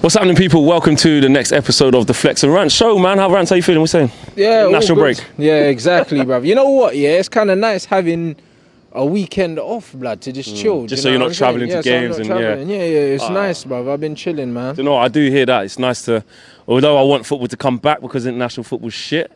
What's happening, people? Welcome to the next episode of the Flex and Rants show, man. Rants, how you feeling? What's saying? Yeah, national break. Yeah, exactly, bruv. You know what? Yeah, it's kind of nice having a weekend off, blood, to just chill. Just so you're not travelling to games and yeah, it's nice, bruv. I've been chilling, man. You know, I do hear that. It's nice to, although I want football to come back because international football's shit.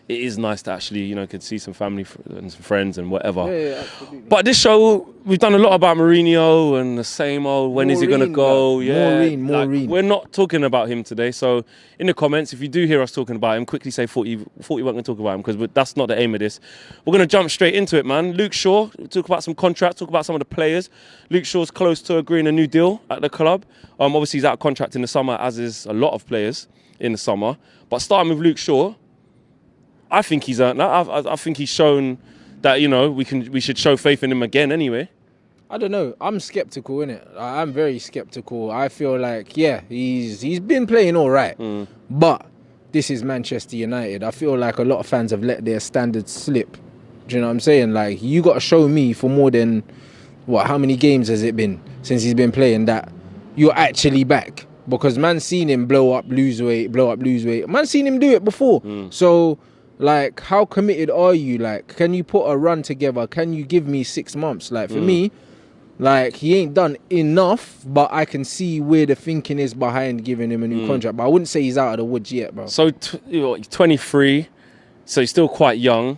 It is nice to actually, you know, could see some family and some friends and whatever. Yeah, absolutely. But this show, we've done a lot about Mourinho and the same old, when is he going to go? Maureen. We're not talking about him today. So in the comments, if you do hear us talking about him, quickly say, thought you weren't going to talk about him, because that's not the aim of this. We're going to jump straight into it, man. Luke Shaw, talk about some contracts, talk about some of the players. Luke Shaw's close to agreeing a new deal at the club. Obviously, he's out of contract in the summer, as is a lot of players in the summer. But starting with Luke Shaw, I think he's earned that. I think he's shown that, you know, we should show faith in him again anyway. I don't know. I'm skeptical, innit? I'm very skeptical. I feel like, yeah, he's been playing all right. But this is Manchester United. I feel like a lot of fans have let their standards slip. Do you know what I'm saying? Like, you got to show me for more than, how many games has it been since he's been playing that you're actually back? Because man seen him blow up, lose weight. Man seen him do it before. So, like, how committed are you? Like, can you put a run together? Can you give me 6 months? Like, for me, like, he ain't done enough, but I can see where the thinking is behind giving him a new contract. But I wouldn't say he's out of the woods yet, bro. So, he's 23, so he's still quite young.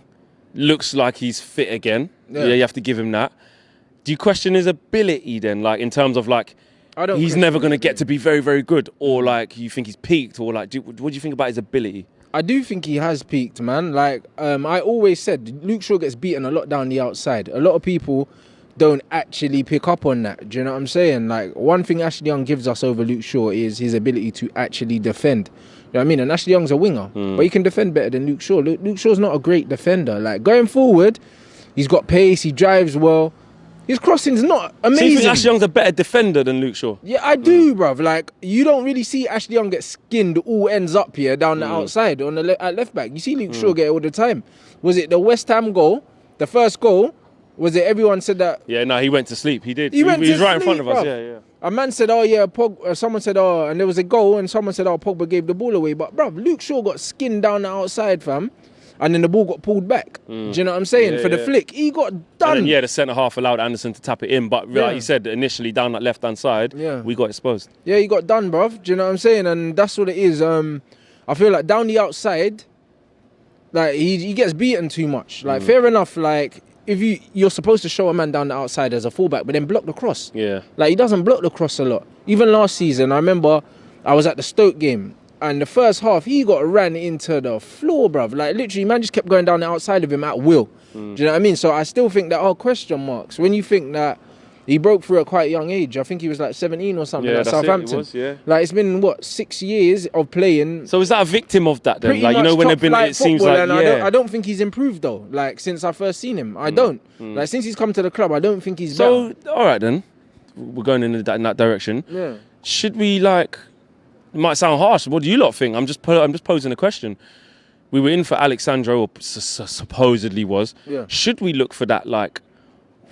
Looks like he's fit again. Yeah, you have to give him that. Do you question his ability then? Like, in terms of, like, he's never going to get to be very, very good? Or, like, you think he's peaked? Or, like, what do you think about his ability? I do think he has peaked, man. Like, I always said, Luke Shaw gets beaten a lot down the outside. A lot of people don't actually pick up on that. Do you know what I'm saying? Like, one thing Ashley Young gives us over Luke Shaw is his ability to actually defend. You know what I mean? And Ashley Young's a winger, but he can defend better than Luke Shaw. Luke Shaw's not a great defender. Like, going forward, he's got pace, he drives well. His crossing's not amazing. So you think Ashley Young's a better defender than Luke Shaw? Yeah, I do, bruv. Like, you don't really see Ashley Young get skinned all ends up here down the outside on the at left back. You see Luke Shaw get it all the time. Was it the West Ham goal, the first goal? Was it everyone said that? Yeah, no, he went to sleep. He did. He was right in front of us. Yeah. A man said, "Oh yeah, someone said, oh," and there was a goal, and someone said, "Oh, Pogba gave the ball away." But bruv, Luke Shaw got skinned down the outside, fam. And then the ball got pulled back. Do you know what I'm saying? For the flick, he got done. And then, the centre-half allowed Anderson to tap it in. But like you said, initially down that left-hand side, we got exposed. Yeah, he got done, bruv. Do you know what I'm saying? And that's what it is. I feel like down the outside, like, he gets beaten too much. Like, fair enough, like, if you're supposed to show a man down the outside as a fullback, but then block the cross. Yeah. Like, he doesn't block the cross a lot. Even last season, I remember I was at the Stoke game, and the first half, he got ran into the floor, bruv. Like, literally, man just kept going down the outside of him at will. Do you know what I mean? So I still think that, question marks. When you think that he broke through at quite a young age, I think he was like 17 or something at Southampton. Like, it's been, 6 years of playing. So is that a victim of that then? Like, you know, when they've been, it seems like, I don't think he's improved, though. Like, since I first seen him, I don't. Like, since he's come to the club, I don't think he's better. So, all right then. We're going in that direction. Yeah. Should we, like... It might sound harsh. What do you lot think? I'm just posing a question. We were in for Alexandro, or supposedly was. Yeah. Should we look for that, like,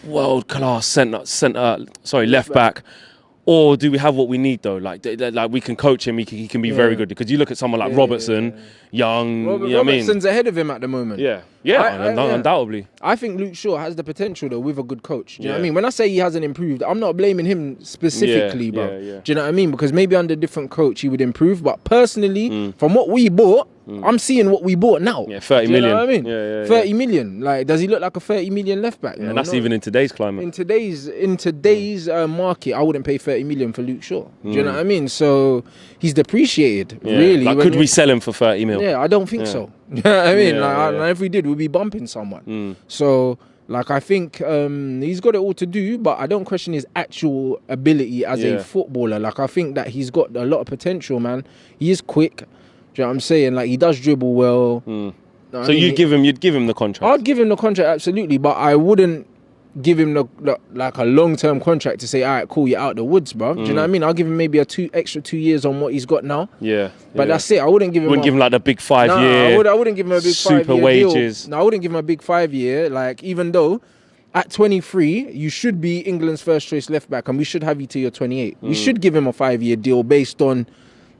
world-class left back? Or do we have what we need, though? Like we can coach him, he can be very good. Because you look at someone like Robertson, young, you know what I mean? Robertson's ahead of him at the moment. Undoubtedly. I think Luke Shaw has the potential, though, with a good coach. Do you know what I mean? When I say he hasn't improved, I'm not blaming him specifically, bro. Do you know what I mean? Because maybe under a different coach, he would improve. But personally, from what we bought, I'm seeing what we bought now. Yeah, 30 million. You know what I mean? 30 million. Like, does he look like a 30 million left back? Yeah, and that's even in today's climate. In today's market, I wouldn't pay 30 million for Luke Shaw. Do you know what I mean? So he's depreciated, really. Like, could we sell him for 30 mil? Yeah, I don't think so. You know what I mean? If we did, we'd be bumping someone. So, like, I think he's got it all to do, but I don't question his actual ability as a footballer. Like, I think that he's got a lot of potential, man. He is quick. Do you know what I'm saying? Like, he does dribble well. So you'd give him the contract? I'd give him the contract, absolutely, but I wouldn't give him like a long-term contract to say, all right, cool, you're out the woods, bro. Do you know what I mean? I'll give him maybe extra 2 years on what he's got now. Yeah. But that's it. I wouldn't give him... Give him like the big 5 year... I wouldn't give him a big 5 year super wages. Deal. No, I wouldn't give him a big 5 year. Like, even though at 23, you should be England's first choice left back, and we should have you till you're 28. We should give him a 5-year deal based on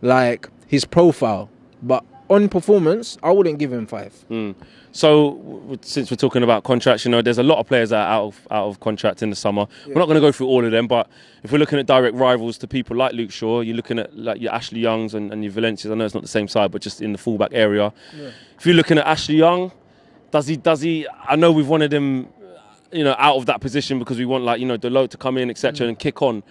like his profile, but on performance, I wouldn't give him 5. So, since we're talking about contracts, you know, there's a lot of players that are out of contract in the summer. We're not going to go through all of them, but if we're looking at direct rivals to people like Luke Shaw, you're looking at like your Ashley Youngs and your Valencias. I know it's not the same side, but just in the fullback area. If you're looking at Ashley Young, does he? I know we've wanted him, you know, out of that position because we want, like, you know, Delote to come in, etc., and kick on.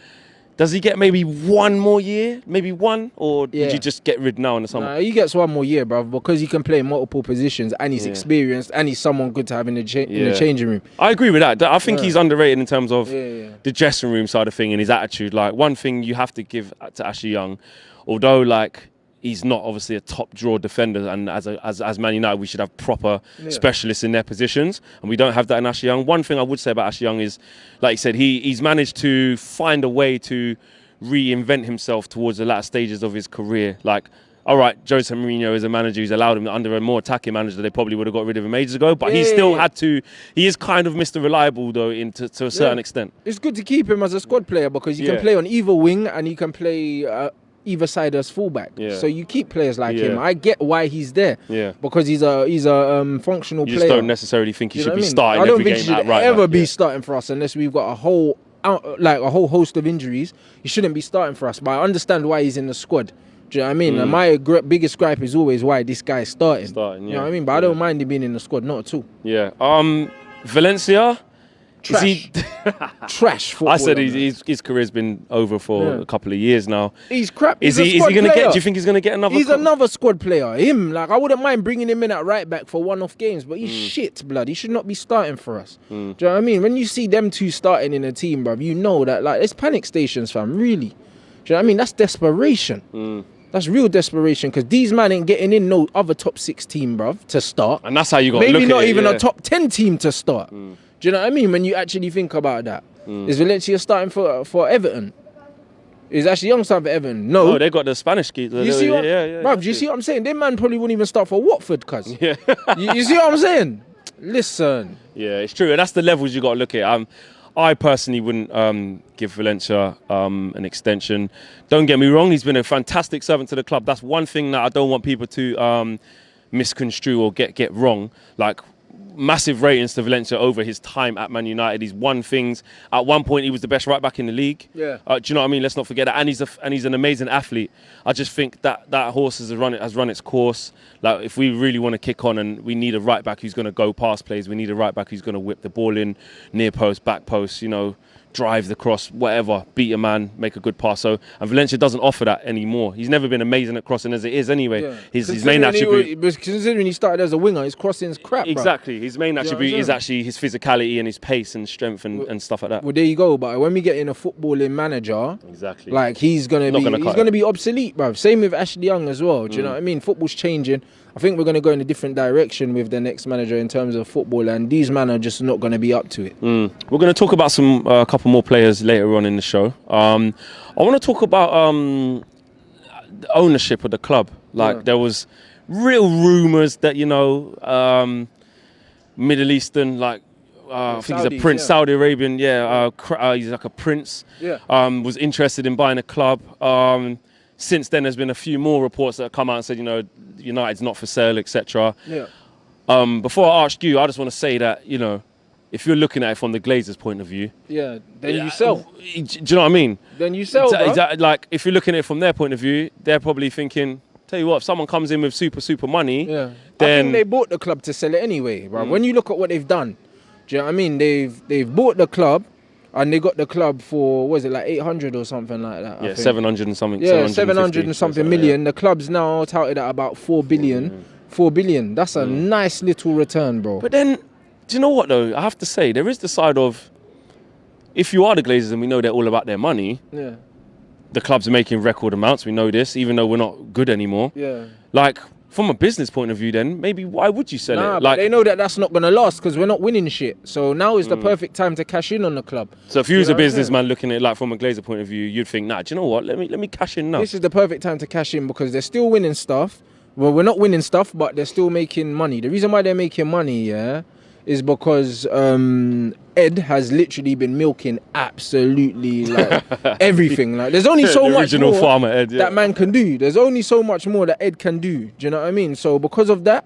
Does he get maybe one more year? Maybe one? Or did you just get rid now in the summer? Nah, he gets one more year, bruv, because he can play multiple positions and he's experienced and he's someone good to have in the changing room. I agree with that. I think he's underrated in terms of the dressing room side of thing and his attitude. Like, one thing you have to give to Ashley Young, although, like, he's not obviously a top draw defender, and as Man United we should have proper specialists in their positions, and we don't have that in Ashley Young. One thing I would say about Ashley Young is, like you said, he's managed to find a way to reinvent himself towards the latter stages of his career. Like, all right, Jose Mourinho is a manager who's allowed him, under a more attacking manager, they probably would have got rid of him ages ago, but he still had to. He is kind of Mr. Reliable though, to a certain extent. It's good to keep him as a squad player because he can play on either wing and he can play either side as fullback. So you keep players like him. I get why he's there. Because he's a functional player. You just don't necessarily think he should be starting every game at right back. I don't think he should ever be starting for us unless we've got a whole host of injuries. He shouldn't be starting for us. But I understand why he's in the squad. Do you know what I mean? And my biggest gripe is always why this guy is starting. You know what I mean? But I don't mind him being in the squad, not at all. Valencia. Trash. Trash footballer. I said his career's been over for a couple of years now. He's crap. Is he going to get? Do you think he's going to get another? He's another squad player. I wouldn't mind bringing him in at right back for one-off games, but he's shit, blood. He should not be starting for us. Do you know what I mean? When you see them two starting in a team, bruv, you know that, like, it's panic stations, fam. Really. Do you know what I mean? That's desperation. That's real desperation, because these man ain't getting in no other top 6 team, bruv, to start. And that's how you got to look at it. Maybe not even a top 10 team to start. Do you know what I mean? When you actually think about that. Is Valencia starting for Everton? Is Ashley Young starting for Everton? No. They got the Spanish kid. You see what, bruv, do you see what I'm saying? Them man probably wouldn't even start for Watford, cuz. You see what I'm saying? Listen. Yeah, it's true. And that's the levels you got to look at. I personally wouldn't give Valencia an extension. Don't get me wrong, he's been a fantastic servant to the club. That's one thing that I don't want people to misconstrue or get wrong. Like, massive ratings to Valencia over his time at Man United. He's won things. At one point, he was the best right back in the league. Do you know what I mean? Let's not forget that. And he's an amazing athlete. I just think that horse has run its course. Like, if we really want to kick on and we need a right back who's going to go past plays, we need a right back who's going to whip the ball in, near post, back post, you know, drive the cross, whatever, beat a man, make a good pass. So, and Valencia doesn't offer that anymore. He's never been amazing at crossing as it is anyway. His main attribute... Considering he started as a winger, his crossing's crap, exactly. His main attribute is actually his physicality and his pace and strength and stuff like that. Well, there you go. But when we get in a footballing manager, like, he's gonna be obsolete, bruv. Same with Ashley Young as well. Do you know what I mean? Football's changing. I think we're going to go in a different direction with the next manager in terms of football, and these men are just not going to be up to it. We're going to talk about a couple more players later on in the show. I want to talk about the ownership of the club. Like, there was real rumours that, you know, Middle Eastern, like, I think he's a prince, Saudi Arabian, he's like a prince, was interested in buying a club. Since then, there's been a few more reports that have come out and said, you know, United's not for sale, etc. Before I ask you, I just want to say that, you know, if you're looking at it from the Glazers' point of view, then you sell. Do you know what I mean? Then you sell, like, if you're looking at it from their point of view, they're probably thinking, tell you what, if someone comes in with super money, then... I think they bought the club to sell it anyway, bro. When you look at what they've done, do you know what I mean? They've bought the club, and they got the club for, what is it, like 800 or something like that? Yeah, 700 and something. Yeah, 700 and something million. The club's now touted at about 4 billion. 4 billion. That's a nice little return, bro. But then, do you know what, though? I have to say, there is the side of, if you are the Glazers and we know they're all about their money, the clubs are making record amounts. We know this, even though we're not good anymore. Like, from a business point of view, then, maybe why would you sell it? Like, they know that that's not going to last because we're not winning shit. So now is the perfect time to cash in on the club. So if you was a businessman looking at it, like, from a Glazer point of view, you'd think, nah, do you know what? Let me cash in now. This is the perfect time to cash in because they're still winning stuff. Well, we're not winning stuff, but they're still making money. The reason why they're making money, is because Ed has literally been milking absolutely like everything. Like there's only so much more farmer Ed, that man can do. There's only so much more that Ed can do. Do you know what I mean? So because of that,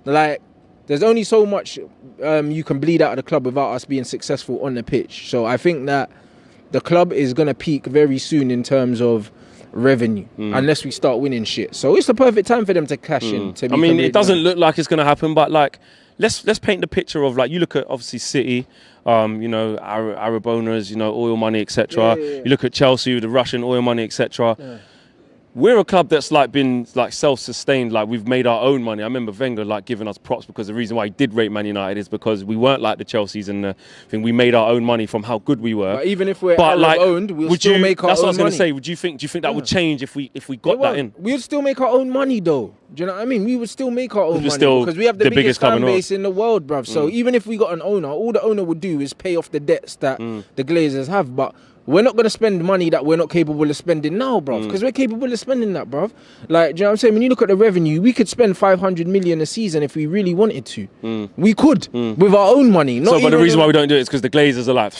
like there's only so much you can bleed out of the club without us being successful on the pitch. So I think that the club is gonna peak very soon in terms of revenue, unless we start winning shit. So it's the perfect time for them to cash in. I mean, it doesn't look like it's gonna happen, but like let's paint the picture of like you look at obviously City, you know, Arab owners, you know, oil money, etc. You look at Chelsea with the Russian oil money, etc. We're a club that's like been like self-sustained, like we've made our own money. I remember Wenger like giving us props because the reason why he did rate Man United is because we weren't like the Chelseas and the thing. We made our own money from how good we were. But even if we're Arab owned, we'll still make our own money. That's what I was going to say. Do you think that would change if we got that in? We'd still make our own money though. Do you know what I mean? We would still make our own money because we have the biggest fan base in the world, bruv. So even if we got an owner, all the owner would do is pay off the debts that the Glazers have. But we're not going to spend money that we're not capable of spending now, bruv, because we're capable of spending that, bruv. Like, do you know what I'm saying? When you look at the revenue, we could spend 500 million a season if we really wanted to. We could, with our own money. But the reason why we don't do it is because the Glazers are like,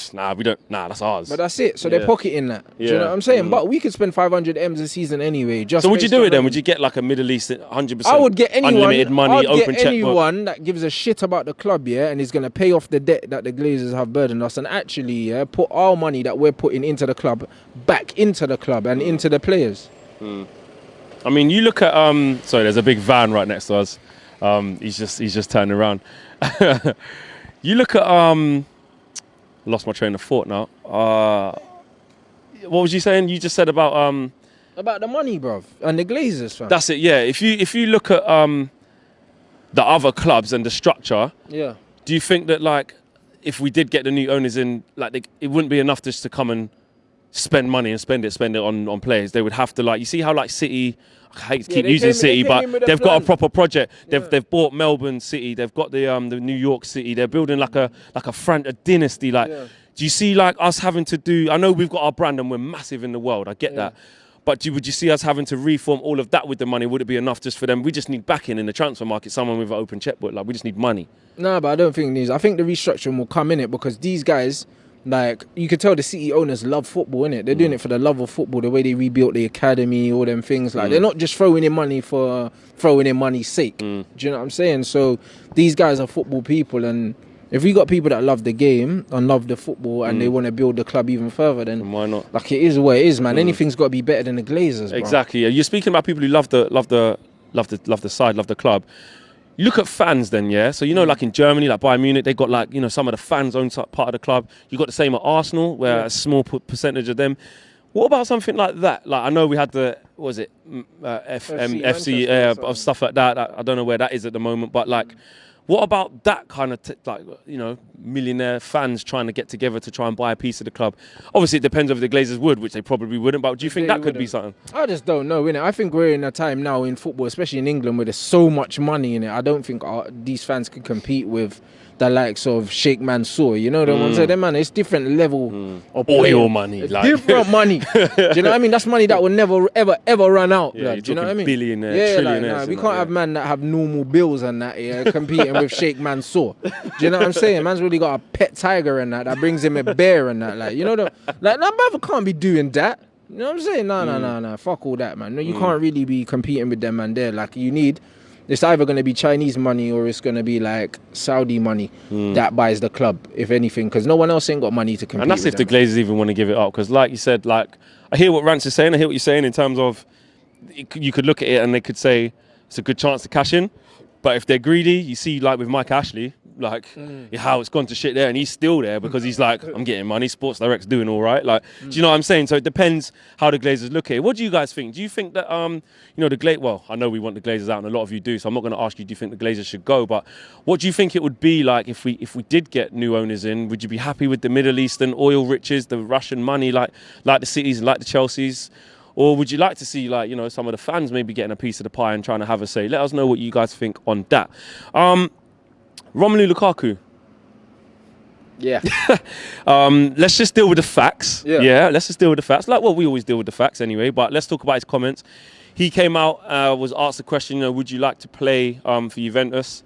nah, that's ours. But that's it. So they're pocketing that. Do you know what I'm saying? But we could spend 500 M's a season anyway. So would you do it then? Would you get like a Middle East 100%? I would get anyone, unlimited money, open checkbook. Anyone that gives a shit about the club, and is going to pay off the debt that the Glazers have burdened us and actually put our money that we're putting into the club back into the club and into the players. I mean, you look at sorry, there's a big van right next to us. He's just turning around. You look at lost my train of thought now. What was you saying? You just said about the money, bruv, and the Glazers, fam. That's it. Yeah. If you look at the other clubs and the structure, do you think that like if we did get the new owners in, like it wouldn't be enough just to come and spend money and spend it on players? They would have to, like, you see how like City, I hate to keep using City, but they've got a proper project. They've bought Melbourne City, they've got the New York City, they're building like a dynasty. Like, do you see like us having to do? I know we've got our brand and we're massive in the world. I get that. But would you see us having to reform all of that with the money? Would it be enough just for them? We just need backing in the transfer market, someone with an open checkbook. Like, we just need money. No, but I don't think these. I think the restructuring will come in it because these guys, like, you could tell the City owners love football, innit? They're doing it for the love of football, the way they rebuilt the academy, all them things. Like, they're not just throwing in money for throwing in money's sake. Do you know what I'm saying? So these guys are football people, and if we got people that love the game and love the football and they want to build the club even further, then why not? Like, it is what it is, man. Anything's got to be better than the Glazers, bro. Exactly. Yeah. You're speaking about people who love the side, love the club. You look at fans then, yeah? So, you know, like in Germany, like Bayern Munich, they got like, you know, some of the fans own part of the club. You got the same at Arsenal, where a small percentage of them. What about something like that? Like, I know we had the, what was it, FC, of stuff like that. I don't know where that is at the moment, but like, what about that kind of, like, you know, millionaire fans trying to get together to try and buy a piece of the club? Obviously, it depends if the Glazers would, which they probably wouldn't, but do you think that could be something? I just don't know, innit? I think we're in a time now in football, especially in England, where there's so much money in it. I don't think these fans could compete with the likes of Sheikh Mansour, you know the ones there, man. It's different level of oil money, it's like different money. Do you know what I mean? That's money that will never ever run out. Yeah, do you know what I mean? Billionaires, trillionaires. Like, we can't have man that have normal bills and that competing with Sheikh Mansour. Do you know what I'm saying? Man's really got a pet tiger and that brings him a bear and that. Like, you know, that brother can't be doing that. You know what I'm saying? No. Fuck all that, man. No, you can't really be competing with them, man. There, like, you need. It's either going to be Chinese money or it's going to be like Saudi money that buys the club, if anything, because no one else ain't got money to compete. And that's with if the Glazers even want to give it up, because like you said, like, I hear what Rants is saying, I hear what you're saying in terms of you could look at it and they could say it's a good chance to cash in, but if they're greedy, you see like with Mike Ashley, like how it's gone to shit there and he's still there because he's like, I'm getting money, Sports Direct's doing all right. Like, do you know what I'm saying? So it depends how the Glazers look at it. What do you guys think? Do you think that, you know, well, I know we want the Glazers out and a lot of you do, so I'm not going to ask you, do you think the Glazers should go? But what do you think it would be like if we did get new owners in? Would you be happy with the Middle Eastern oil riches, the Russian money, like the cities, like the Chelseas? Or would you like to see, like, you know, some of the fans maybe getting a piece of the pie and trying to have a say? Let us know what you guys think on that. Romelu Lukaku. Yeah. Let's just deal with the facts. Yeah, let's just deal with the facts. Like, well, we always deal with the facts anyway, but let's talk about his comments. He came out, was asked the question, you know, would you like to play for Juventus?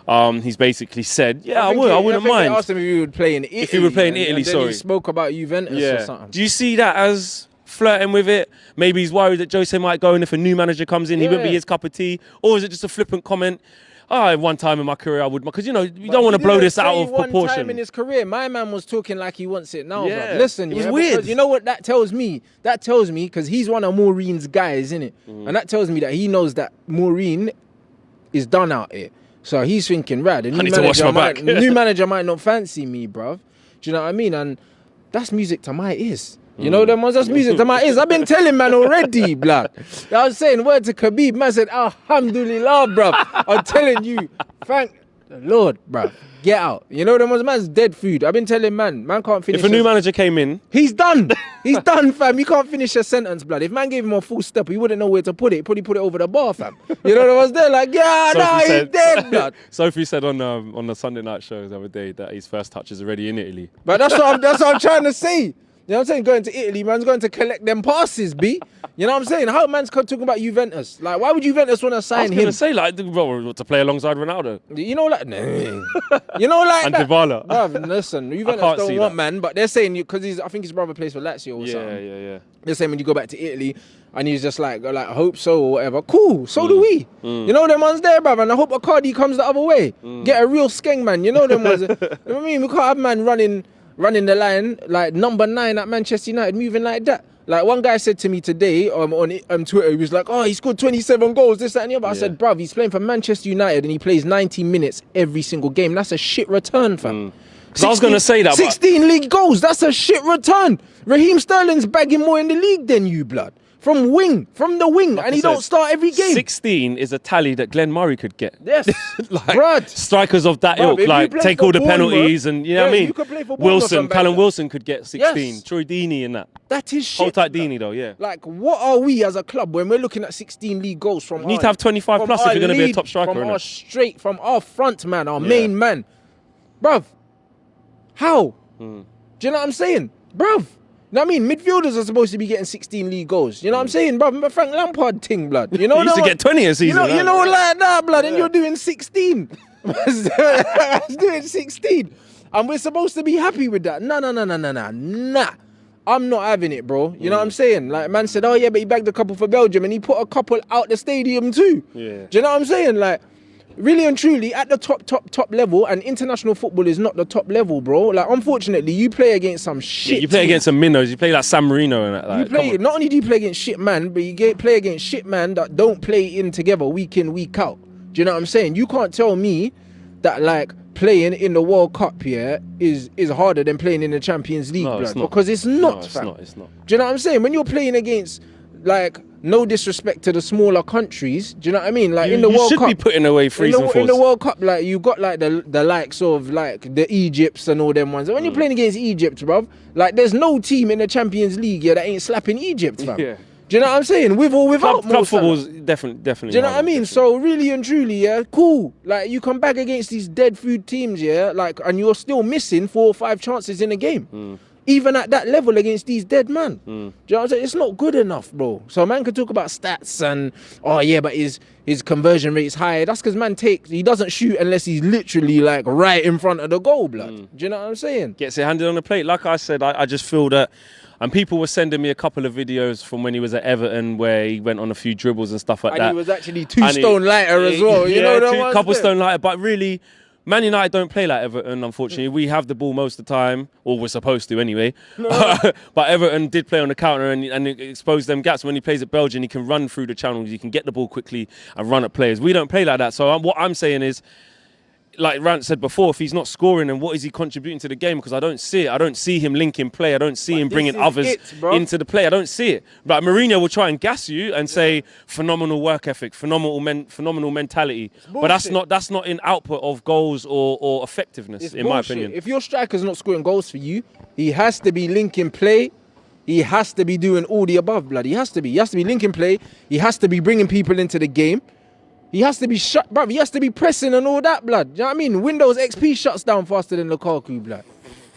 He's basically said, I wouldn't mind. They asked him if he would play in Italy. If he would play in Italy, and then he spoke about Juventus or something. Do you see that as flirting with it? Maybe he's worried that Jose might go, and if a new manager comes in, he wouldn't be his cup of tea. Or is it just a flippant comment? One time in my career I would, because you don't want to blow this out of proportion. One time in his career, my man was talking like he wants it now. Yeah. Bro. Listen, it was weird. You know what that tells me? That tells me, because he's one of Maureen's guys, innit? And that tells me that he knows that Maureen is done out here. So he's thinking, the new manager might not fancy me, bruv. Do you know what I mean? And that's music to my ears. You know them ones? That's music to my ears. I've been telling man already, blood. I was saying word to Khabib. Man said, Alhamdulillah, bruv. I'm telling you, thank the Lord, bruv. Get out. You know them ones? Man's dead food. I've been telling man can't finish. If a new manager came in, he's done. He's done, fam. You can't finish a sentence, blood. If man gave him a full step, he wouldn't know where to put it. He'd probably put it over the bar, fam. You know them ones there? Like, he's dead, blood. Sophie said on the Sunday night show the other day that his first touch is already in Italy. But that's what I'm trying to say. You know what I'm saying? Going to Italy, man's going to collect them passes, B. You know what I'm saying? How man's talking about Juventus? Like, why would Juventus want to sign him? I was going to say, to play alongside Ronaldo. You know, like, you know, like and Dybala. Bruv, listen, Juventus don't want man, but they're saying, because I think his brother plays for Lazio or something. Yeah. They're saying when you go back to Italy, and he's just like, I hope so or whatever. Cool, so do we. You know them ones there, bruv, and I hope Icardi comes the other way. Get a real skeng, man. You know them ones. You know what I mean? We can't have man running the line like number 9 at Manchester United, moving like that. Like one guy said to me today on Twitter, he was like, he scored 27 goals, this, that, and the other. I said, bruv, he's playing for Manchester United and he plays 90 minutes every single game. That's a shit return, fam. I was going to say that. 16 league goals, that's a shit return. Raheem Sterling's bagging more in the league than you, blood. From the wing, and he don't start every game. 16 is a tally that Glenn Murray could get. Yes, like, strikers of that ilk, like take all the penalties and you know what I mean. You could play for Wilson, Callum Wilson could get 16. Yes. Troy Deeney and that. That is shit. Hold tight Deeney though, yeah. Like, what are we as a club when we're looking at 16 league goals from? You need to have 25 plus if you're going to be a top striker. From our front man, our main man, bruv. How? Do you know what I'm saying, bruv? You know what I mean? Midfielders are supposed to be getting 16 league goals. You know what I'm saying, bruv? Frank Lampard ting, blood. You know, he used to get 20 a season. You know, like that, blood, and you're doing 16. Man's doing 16. And we're supposed to be happy with that. Nah. I'm not having it, bro. You know what I'm saying? Like, man said, but he bagged a couple for Belgium, and he put a couple out the stadium too. Yeah. Do you know what I'm saying? Like, really and truly, at the top level, and international football is not the top level, bro. Like, unfortunately, you play against some shit. Yeah, you play against some minnows. You play like San Marino and that. Like, not only do you play against shit man, but you play against shit man that don't play in together week in, week out. Do you know what I'm saying? You can't tell me that, like, playing in the World Cup here is harder than playing in the Champions League, because it's not. It's not. Do you know what I'm saying? When you're playing against, like, no disrespect to the smaller countries, do you know what I mean? Like, in the World Cup, you should be putting away threes and fours. In the World Cup, like, you got like the likes of like the Egypts and all them ones. And when you're playing against Egypt, bruv, like, there's no team in the Champions League that ain't slapping Egypt, fam. Yeah. Do you know what I'm saying? With or without club football's definitely. Do you know what I mean? So really and truly, cool. Like, you come back against these dead food teams, like, and you're still missing 4 or 5 chances in a game. Even at that level against these dead man. Do you know what I'm saying? It's not good enough, bro. So man could talk about stats and, but his conversion rate is high. That's because he doesn't shoot unless he's literally like right in front of the goal, blood. Do you know what I'm saying? Gets it handed on the plate. Like I said, I just feel that, and people were sending me a couple of videos from when he was at Everton where he went on a few dribbles and stuff like that. And he was actually 2 stone lighter as well. You know a couple stone lighter, but really, Man United don't play like Everton, unfortunately. We have the ball most of the time, or we're supposed to anyway. No. But Everton did play on the counter and expose them gaps. When he plays at Belgium, he can run through the channels, he can get the ball quickly and run at players. We don't play like that. So what I'm saying is, like Rant said before, if he's not scoring, then what is he contributing to the game? Because I don't see it. I don't see him linking play. I don't see him bringing others into the play. I don't see it. But Mourinho will try and gas you and say phenomenal work ethic, phenomenal mentality. But that's not in output of goals or effectiveness, in my opinion. If your striker's not scoring goals for you, he has to be linking play. He has to be doing all the above, blood. He has to be linking play. He has to be bringing people into the game. He has to be shut, bruv. He has to be pressing and all that, blood. Do you know what I mean? Windows XP shuts down faster than Lukaku, blood.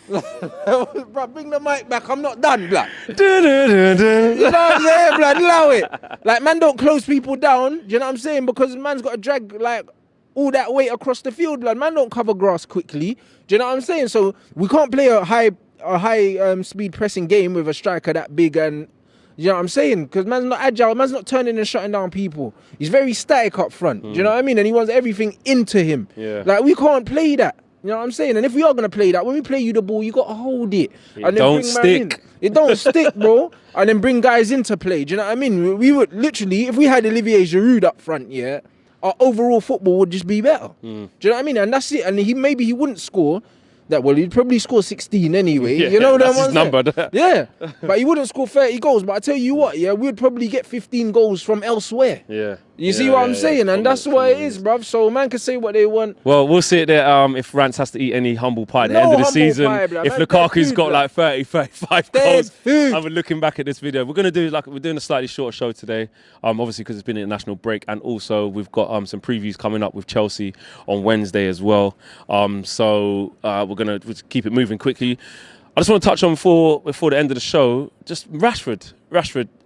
Bruv, bring the mic back. I'm not done, blood. You know what I'm saying, blood? Allow it. Like, man don't close people down. Do you know what I'm saying? Because man's got to drag, like, all that weight across the field, blood. Man don't cover grass quickly. Do you know what I'm saying? So we can't play a high speed pressing game with a striker that big and. You know what I'm saying? Because man's not agile. Man's not turning and shutting down people. He's very static up front. Do you know what I mean? And he wants everything into him. Yeah. Like, we can't play that. You know what I'm saying? And if we are going to play that, when we play you the ball, you got to hold it. And then don't bring man in. stick. It don't stick, bro. And then bring guys into play. Do you know what I mean? We would literally, if we had Olivier Giroud up front, yeah, our overall football would just be better. Do you know what I mean? And that's it. And maybe he wouldn't score. He'd probably score 16 anyway. Yeah, you know that's that his number. Yeah, but he wouldn't score 30 goals. But I tell you what, yeah, we'd probably get 15 goals from elsewhere. Yeah. You see what I'm saying? And that's what it is, bruv. So man can say what they want. Well, we'll see it there if Rants has to eat any humble pie at the end of the season. If Lukaku's got like 30, 35 goals. And we're looking back at this video. We're doing a slightly shorter show today. Obviously because it's been an international break, and also we've got some previews coming up with Chelsea on Wednesday as well. So we're gonna keep it moving quickly. I just want to touch on before the end of the show, just Rashford.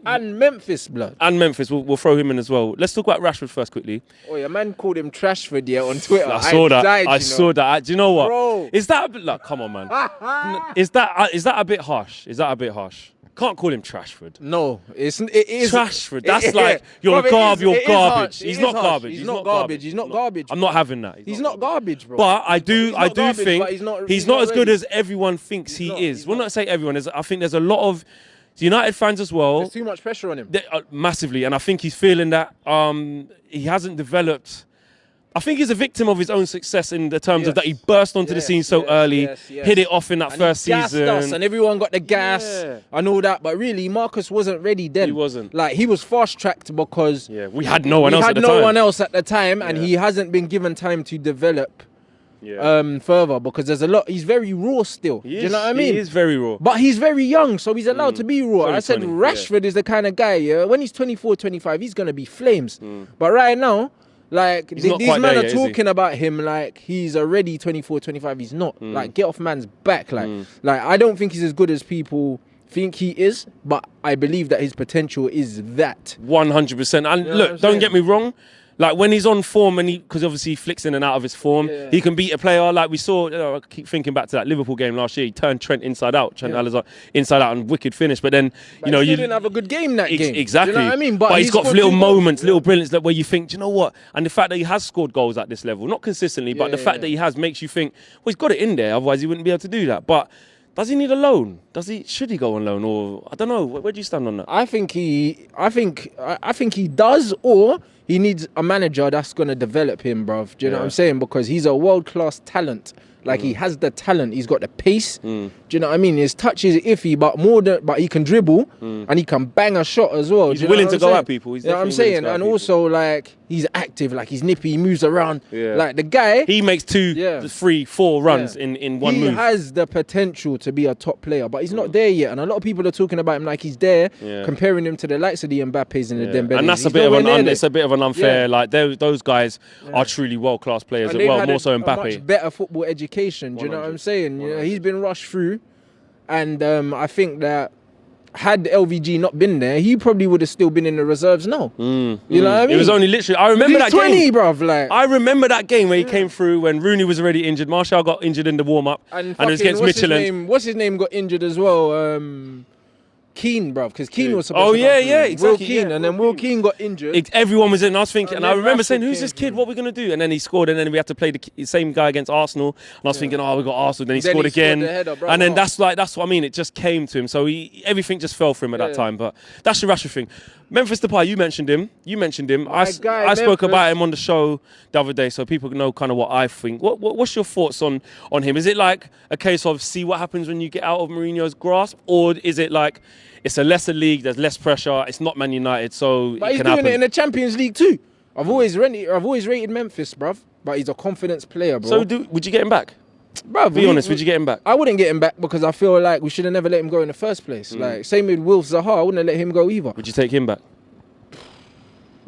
And Memphis, blood. And Memphis, we'll throw him in as well. Let's talk about Rashford first quickly. Oh, yeah, man called him Trashford, yeah, on Twitter. I saw that. I saw that. Do you know what? Bro. Is that a bit, like, come on, man. Is that a bit harsh? Can't call him Trashford. No, it is Trashford. That's like you're garbage. He's not garbage. He's not garbage. I'm not having that. He's not garbage, bro. But I do think he's not as good as everyone thinks he is. We'll not say everyone. I think there's a lot of United fans as well. There's too much pressure on him. Massively, and I think he's feeling that. He hasn't developed. I think he's a victim of his own success in the terms of that he burst onto the scene so early, hit it off in that first season. Us and everyone got the gas and all that. But really, Marcus wasn't ready then. He wasn't. Like, he was fast-tracked because we had no one else at the time. And he hasn't been given time to develop further because there's a lot. He's very raw still. Do you know what I mean? He is very raw. But he's very young, so he's allowed to be raw. I said 20, Rashford is the kind of guy, when he's 24, 25, he's going to be flames. But right now, like, these men are talking about him like he's already 24, 25. He's not. Like, get off man's back. Like, I don't think he's as good as people think he is, but I believe that his potential is that. 100%. And look, don't get me wrong. Like, when he's on form, and because obviously he flicks in and out of his form, he can beat a player. Like we saw, I keep thinking back to that Liverpool game last year. He turned Trent inside out, Alexander inside out, and wicked finish. But then, he didn't have a good game that game. Exactly. Do you know what I mean? But he's got little moments, little brilliance that where you think, do you know what? And the fact that he has scored goals at this level, not consistently, but the fact that he has makes you think, well, he's got it in there. Otherwise, he wouldn't be able to do that. But does he need a loan? Should he go on loan? Or I don't know. Where do you stand on that? I think he does, or he needs a manager that's going to develop him, bruv. Do you know what I'm saying? Because he's a world-class talent. Like, he has the talent. He's got the pace. Do you know what I mean? His touch is iffy, but he can dribble and he can bang a shot as well. He's willing to go at people. You know what I'm saying? And also, like, he's active. Like, he's nippy. He moves around. Like, the guy... He makes 2, 3, 4 runs in one move. He has the potential to be a top player, but he's not there yet. And a lot of people are talking about him like he's there, comparing him to the likes of the Mbappes and the Dembélés. And that's a bit of an unfair... Like, those guys are truly world-class players as well, more so Mbappe. Much better football education. Do you know what I'm saying? He's been rushed through, and I think that had LVG not been there, he probably would have still been in the reserves now. You know what I mean? It was only literally. I remember that 20, game, bruv. Like, I remember that game where he came through when Rooney was already injured. Martial got injured in the warm-up, and it was against Michelin. What's his name got injured as well? Keane, bruv, because Keane was supposed to exactly. Will Keane, and then Will Keane got injured. Everyone was in, and I was thinking, and I remember saying, who's this kid? What are we going to do? And then he scored, and then we had to play the same guy against Arsenal. And I was thinking, we got Arsenal. Then he scored again. And then that's what I mean. It just came to him. So everything just fell for him at that time. But that's the Rashford thing. Memphis Depay, you mentioned him. I spoke about him on the show the other day, so people know kind of what I think. What's your thoughts on him? Is it like a case of see what happens when you get out of Mourinho's grasp, or is it like it's a lesser league, there's less pressure, it's not Man United, so but he's doing it in the Champions League too. I've always rated Memphis, bruv, but he's a confidence player, bro. So would you get him back? Bruv, be honest, would you get him back? I wouldn't get him back because I feel like we should have never let him go in the first place. Like, same with Wilf Zaha, I wouldn't have let him go either. Would you take him back?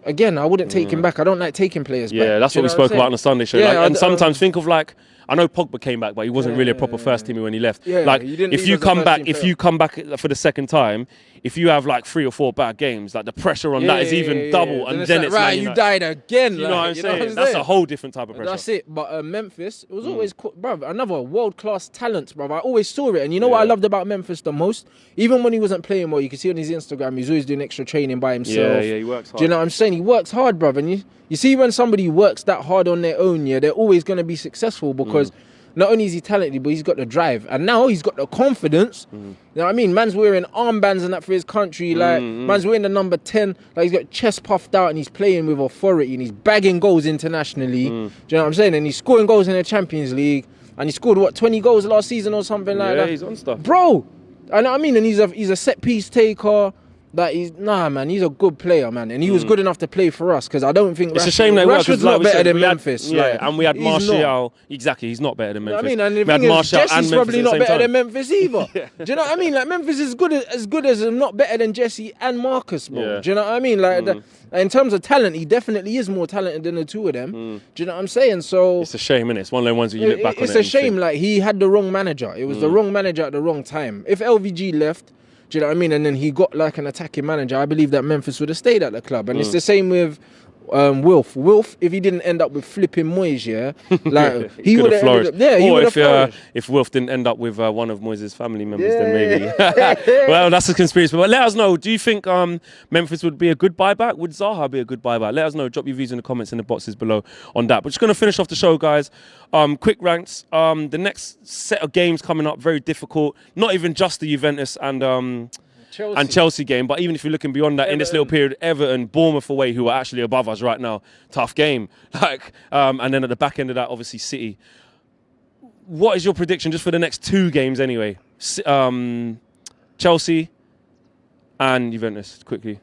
Again, I wouldn't take him back. I don't like taking players back. Yeah, that's what we spoke about on the Sunday show. And sometimes think of like I know Pogba came back, but he wasn't really a proper first teamer when he left. Yeah, like he didn't if leave you as a come first back, team if player. you come back for the second time, if you have like 3 or 4 bad games, like the pressure on that is even double, and then like, it's right, Man you United. died again. You know what I'm saying? That's a whole different type of pressure. That's it. But Memphis, it was always, bruv, another world-class talent, bruv. I always saw it. And you know what I loved about Memphis the most? Even when he wasn't playing well, you can see on his Instagram, he's always doing extra training by himself. Yeah, he works hard. Do you know what I'm saying? He works hard, bruv. And you see when somebody works that hard on their own, they're always going to be successful because not only is he talented, but he's got the drive. And now he's got the confidence. You know what I mean? Man's wearing armbands and that for his country. Like, man's wearing the number 10. Like, he's got chest puffed out and he's playing with authority and he's bagging goals internationally. Do you know what I'm saying? And he's scoring goals in the Champions League. And he scored, 20 goals last season or something like that? Yeah, he's on stuff. Bro, I know what I mean? And he's a set-piece taker. That he's man, he's a good player, man, and he was good enough to play for us because I don't think it's a shame that Rashford's not better than Memphis. And we had Martial. Exactly, he's not better than Memphis. You know what I mean, and the we had thing is, Martial Jesse's and probably Memphis not better time. than Memphis either. Do you know what I mean? Like Memphis is as good as not better than Jesse and Marcus, bro. Yeah. Do you know what I mean? Like in terms of talent, he definitely is more talented than the two of them. Do you know what I'm saying? So it's a shame, innit? It's one of those ones where you look back on it. It's a shame. Like he had the wrong manager. It was the wrong manager at the wrong time. If LVG left. Do you know what I mean? And then he got like an attacking manager. I believe that Memphis would have stayed at the club. And it's the same with Wilf. Wilf, if he didn't end up with flipping Moyes, like he would have flourished. Yeah, he would have flourished. If Wilf didn't end up with one of Moyes' family members, then maybe. Well, that's a conspiracy. But let us know. Do you think Memphis would be a good buyback? Would Zaha be a good buyback? Let us know. Drop your views in the comments in the boxes below on that. But just going to finish off the show, guys. Quick ranks. The next set of games coming up, very difficult. Not even just the Juventus and Chelsea game, but even if you're looking beyond that, in this little period, Everton, Bournemouth away, who are actually above us right now, tough game. And then at the back end of that, obviously City. What is your prediction just for the next 2 games anyway? Chelsea and Juventus, quickly.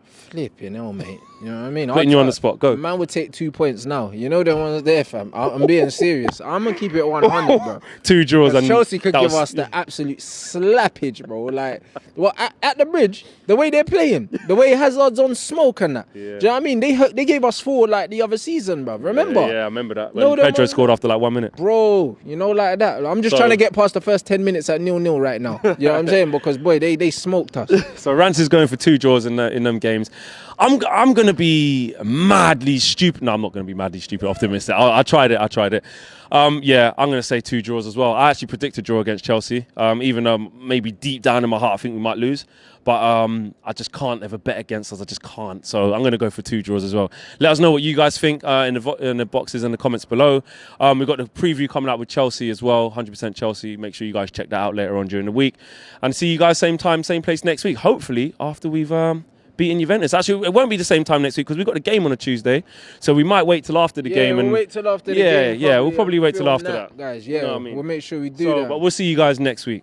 Flipping hell, mate. You know what I mean? Putting you on the spot, go. Man would take 2 points now. You know the ones there, fam. I'm being serious. I'm going to keep it 100, bro. 2 draws. And Chelsea could give us the absolute slappage, bro. Like, well, at the bridge, the way they're playing, the way Hazard's on smoke and that. Yeah. Do you know what I mean? They gave us 4 like the other season, bro. Remember? Yeah, I remember that. When Pedro scored after like 1 minute. Bro, you know, like that. I'm just trying to get past the first 10 minutes at 0-0 right now. You know what I'm saying? Because, boy, they smoked us. So Rants is going for 2 draws in them games. I'm going to be madly stupid. No, I'm not going to be madly stupid optimistic. I tried it. Yeah, I'm going to say 2 draws as well. I actually predict a draw against Chelsea, even though maybe deep down in my heart I think we might lose. But I just can't ever bet against us. I just can't. So I'm going to go for 2 draws as well. Let us know what you guys think in the boxes and the comments below. We've got the preview coming out with Chelsea as well, 100% Chelsea. Make sure you guys check that out later on during the week. And see you guys same time, same place next week. Hopefully after we've beating Juventus. Actually, it won't be the same time next week because we've got a game on a Tuesday. So we might wait till after the game. We'll wait till after the game. Yeah, we'll probably wait till after that. Guys, yeah, you know what I mean? We'll make sure we do that. But we'll see you guys next week.